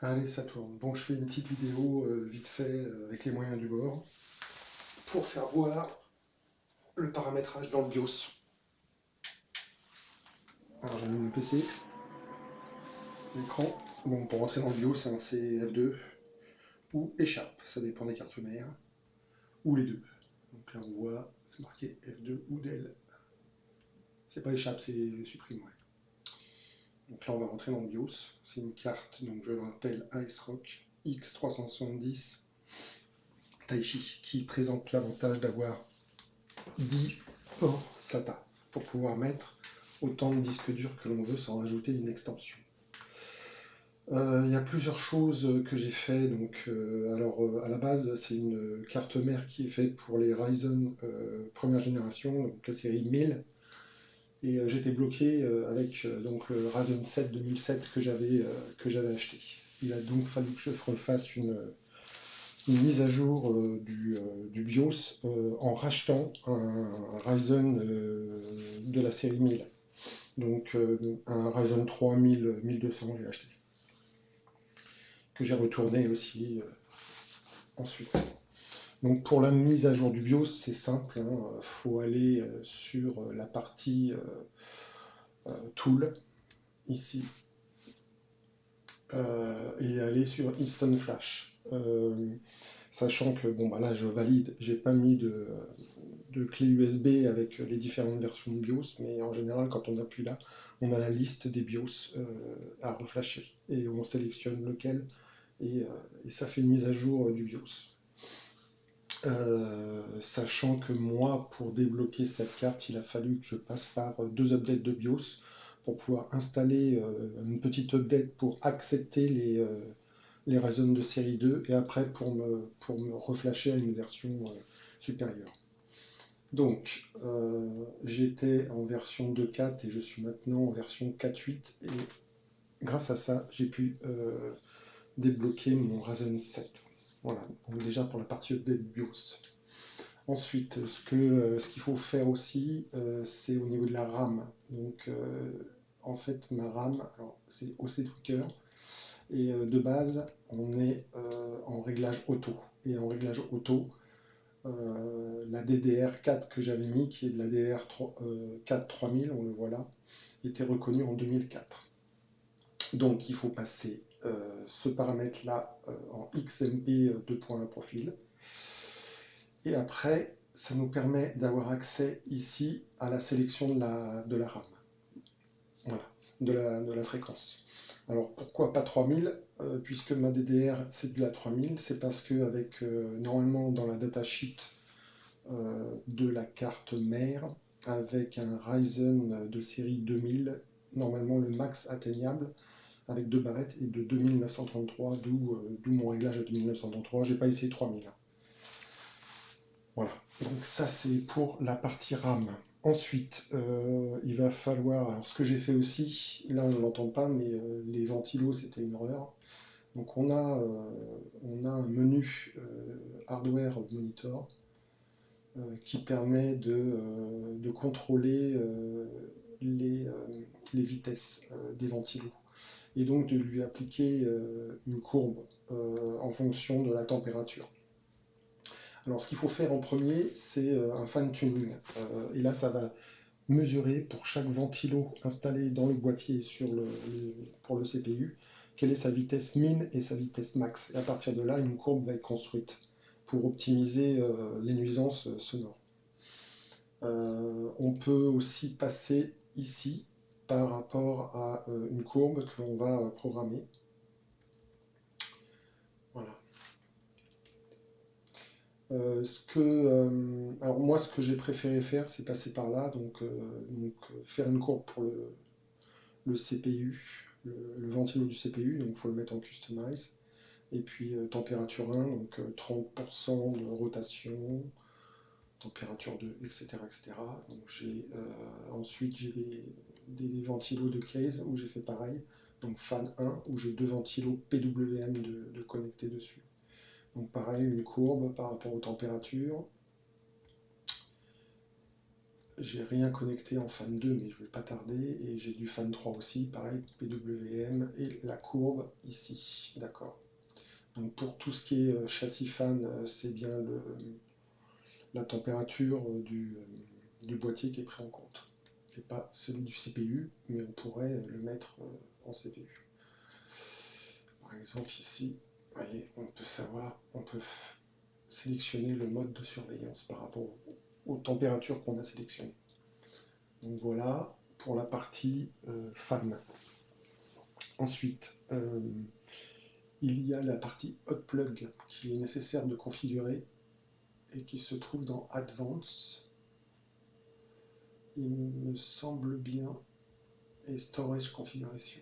Allez, ça tourne. Bon, je fais une petite vidéo vite fait avec les moyens du bord pour faire voir le paramétrage dans le BIOS. Alors, j'allume le PC, l'écran. Bon, pour rentrer dans le BIOS, hein, c'est F2 ou échappe, ça dépend des cartes mères, ou les deux. Donc là, on voit, c'est marqué F2 ou DEL. C'est pas échappe, c'est supprime. Ouais. Donc là, on va rentrer dans le BIOS. C'est une carte, donc je le rappelle, ASRock X370 Taichi, qui présente l'avantage d'avoir 10 ports SATA pour pouvoir mettre autant de disques durs que l'on veut sans rajouter une extension. Il y a plusieurs choses que j'ai fait. Donc, à la base, c'est une carte mère qui est faite pour les Ryzen première génération, donc la série 1000. Et j'étais bloqué avec donc le Ryzen 7 2007 que j'avais acheté. Il a donc fallu que je refasse une mise à jour du BIOS en rachetant un Ryzen de la série 1000. Donc un Ryzen 3 1200 j'ai acheté, que j'ai retourné aussi ensuite. Donc pour la mise à jour du BIOS, c'est simple, il faut aller sur la partie Tool, ici, et aller sur Instant Flash. Sachant que, bon, bah là je valide, j'ai pas mis de clé USB avec les différentes versions de BIOS, mais en général, quand on appuie là, on a la liste des BIOS à reflasher et on sélectionne lequel et ça fait une mise à jour du BIOS. Sachant que moi, pour débloquer cette carte, il a fallu que je passe par deux updates de BIOS pour pouvoir installer une petite update pour accepter les Ryzen de série 2 et après pour me reflasher à une version supérieure. Donc, j'étais en version 2.4 et je suis maintenant en version 4.8 et grâce à ça, j'ai pu débloquer mon Ryzen 7. Voilà, donc déjà pour la partie update BIOS. Ensuite, ce qu'il faut faire aussi, c'est au niveau de la RAM. Donc, en fait, ma RAM, c'est OC Tweaker. Et de base, on est en réglage auto. Et en réglage auto, la DDR4 que j'avais mis, qui est de la DDR4 3000, on le voit là, était reconnue en 2004. Donc il faut passer ce paramètre-là en XMP 2.1 profil. Et après, ça nous permet d'avoir accès ici à la sélection de la RAM, voilà, de la fréquence. Alors pourquoi pas 3000 puisque ma DDR c'est de la 3000, c'est parce que avec normalement dans la datasheet de la carte mère, avec un Ryzen de série 2000, normalement le max atteignable avec deux barrettes est de 2933, d'où mon réglage à 2933. J'ai pas essayé 3000. Voilà, donc ça c'est pour la partie RAM. Ensuite, il va falloir, alors ce que j'ai fait aussi, là on ne l'entend pas, mais les ventilos c'était une horreur. Donc on a un menu hardware monitor qui permet de contrôler les vitesses des ventilos et donc de lui appliquer une courbe en fonction de la température. Alors ce qu'il faut faire en premier, c'est un fan tuning. Et là, ça va mesurer pour chaque ventilo installé dans le boîtier pour le CPU, quelle est sa vitesse min et sa vitesse max. Et à partir de là, une courbe va être construite pour optimiser les nuisances sonores. On peut aussi passer ici par rapport à une courbe que l'on va programmer. Voilà. Alors moi, ce que j'ai préféré faire, c'est passer par là, donc faire une courbe pour le CPU, le ventilo du CPU, donc il faut le mettre en customize. Et puis température 1, donc 30% de rotation, température 2, etc. etc. Donc ensuite j'ai des ventilos de case où j'ai fait pareil. Donc fan 1 où j'ai deux ventilos PWM de connectés dessus. Donc pareil, une courbe par rapport aux températures. J'ai rien connecté en fan 2, mais je ne vais pas tarder. Et j'ai du fan 3 aussi, pareil, PWM et la courbe ici. D'accord. Donc pour tout ce qui est châssis fan, c'est bien la température du boîtier qui est pris en compte. Et pas celui du CPU, mais on pourrait le mettre en CPU. Par exemple ici, vous voyez, on peut savoir, on peut sélectionner le mode de surveillance par rapport aux températures qu'on a sélectionnées. Donc voilà pour la partie fan. Ensuite, il y a la partie hot plug qui est nécessaire de configurer et qui se trouve dans Advanced, il me semble bien, et Storage Configuration.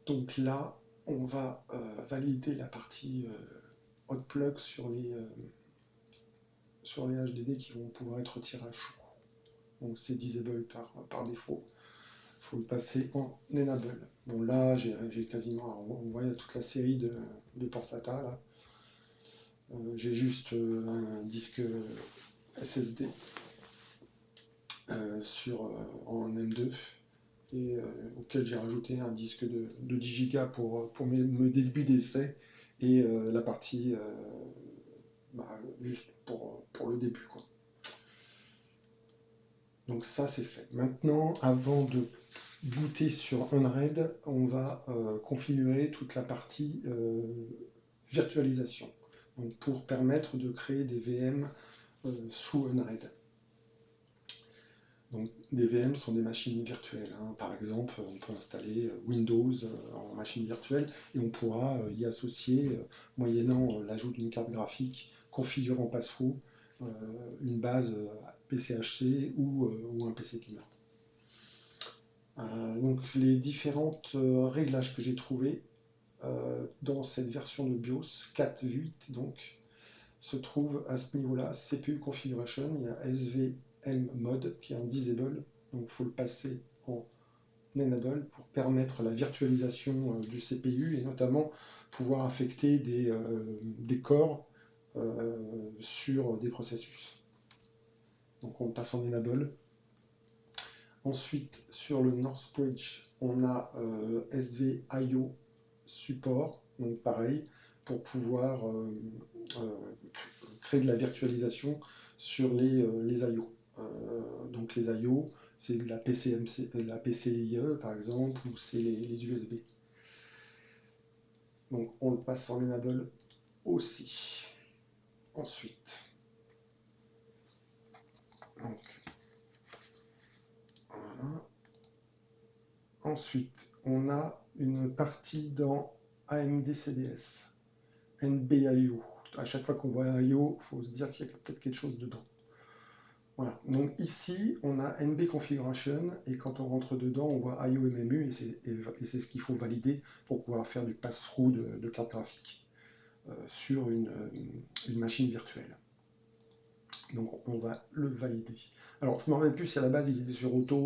Donc là, on va valider la partie hot plug sur les HDD qui vont pouvoir être tirés à chaud. Donc c'est disable par défaut. Il faut le passer en enable. Bon là, j'ai quasiment, on voit toute la série de ports SATA là. J'ai juste un disque SSD en M2 et auquel j'ai rajouté un disque de 10 Go pour mes débuts d'essai et la partie juste pour le début, quoi. Donc ça c'est fait. Maintenant, avant de booter sur Unraid, on va configurer toute la partie virtualisation, donc pour permettre de créer des VM sous Unraid. Donc, des VM sont des machines virtuelles, hein. Par exemple, on peut installer Windows en machine virtuelle et on pourra y associer, moyennant l'ajout d'une carte graphique, configurant passe-through, une base PCHC ou un PC Gamer. Donc, les différentes réglages que j'ai trouvés dans cette version de BIOS 4.8 donc se trouve à ce niveau-là, CPU Configuration, il y a SVM Mode qui est en Disable, donc il faut le passer en Enable pour permettre la virtualisation du CPU et notamment pouvoir affecter des corps sur des processus. Donc on le passe en Enable. Ensuite, sur le Northbridge, on a SVIO Support, donc pareil, pour pouvoir créer de la virtualisation sur les I/O. Donc les I/O, c'est la PCIe par exemple, ou c'est les USB. Donc on le passe en enable aussi. Ensuite, donc, voilà. Ensuite, on a une partie dans AMD CDS, NB-IO. À chaque fois qu'on voit IO, il faut se dire qu'il y a peut-être quelque chose dedans. Voilà, donc ici on a NB Configuration et quand on rentre dedans on voit IOMMU et c'est ce qu'il faut valider pour pouvoir faire du pass-through de carte graphique sur une machine virtuelle. Donc on va le valider. Alors je ne me rappelle plus si à la base il était sur auto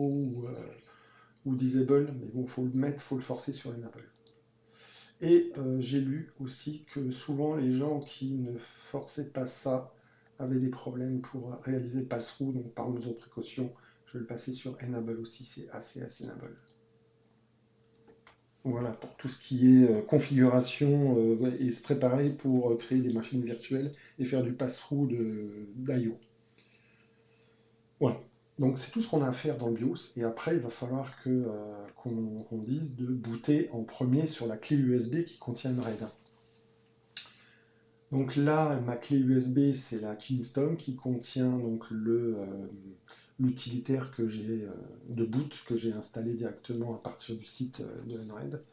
ou disable, mais bon, il faut le mettre, il faut le forcer sur enable. Et j'ai lu aussi que souvent les gens qui ne forçaient pas ça avaient des problèmes pour réaliser le pass-through, donc par mesure de précaution, je vais le passer sur enable aussi, c'est ACS enable. Voilà, pour tout ce qui est configuration et se préparer pour créer des machines virtuelles et faire du pass-through d'IO. Voilà. Donc c'est tout ce qu'on a à faire dans le BIOS et après il va falloir qu'on dise de booter en premier sur la clé USB qui contient une RAID. Donc là, ma clé USB, c'est la Kingston qui contient donc l'utilitaire que j'ai de boot que j'ai installé directement à partir du site de Unraid.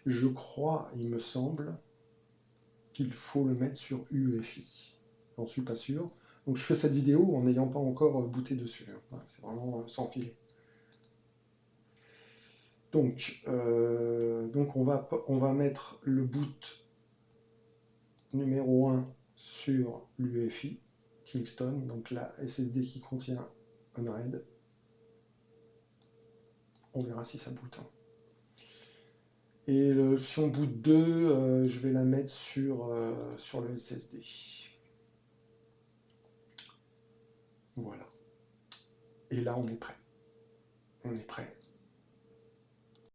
Je crois, il me semble, qu'il faut le mettre sur UEFI. J'en suis pas sûr. Donc je fais cette vidéo en n'ayant pas encore booté dessus, hein. Voilà, c'est vraiment sans filet. Donc on va mettre le boot numéro 1 sur l'UEFI Kingston, donc la SSD qui contient Unraid. On verra si ça boot, hein. Et l'option boot 2, je vais la mettre sur le SSD. Voilà. Et là, on est prêt. On est prêt.